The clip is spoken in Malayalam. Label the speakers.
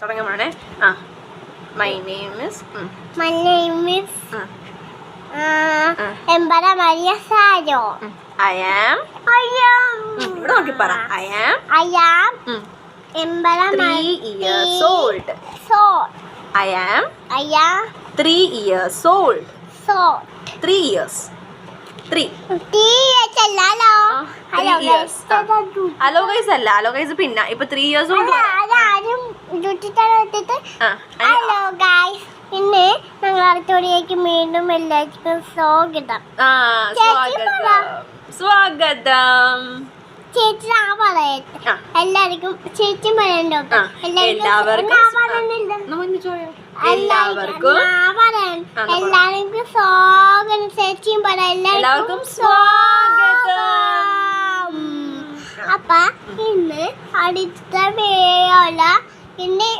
Speaker 1: തുടങ്ങുവാണേ. My name is
Speaker 2: Embara Maria Sayo.
Speaker 1: I am ഇവിടെ നോക്കി പറ. I am
Speaker 2: Embara
Speaker 1: 3 years old. I am 3 years old. 3 years. 3 years. Hello guys അല്ല, ഹലോ ഗൈസ് പിന്നെ ഇപ്പൊ 3 years old.
Speaker 2: ഹലോ ഗൈസ്, ഇന്ന് ഞങ്ങൾ അടുത്തോടിയേക്ക് വീണ്ടും എല്ലാവർക്കും സ്വാഗതം.
Speaker 1: സ്വാഗതം.
Speaker 2: ചേച്ചി പറയട്ടെ, എല്ലാവർക്കും ചേച്ചി പറയണ്ടോ?
Speaker 1: എല്ലാവർക്കും
Speaker 2: സ്വാഗതം. ചേച്ചിയും പറയാം എല്ലാവർക്കും
Speaker 1: സ്വാഗതം.
Speaker 2: അപ്പൊ ഇന്ന് അടുത്ത വീഡിയോയില് ഇന്ന്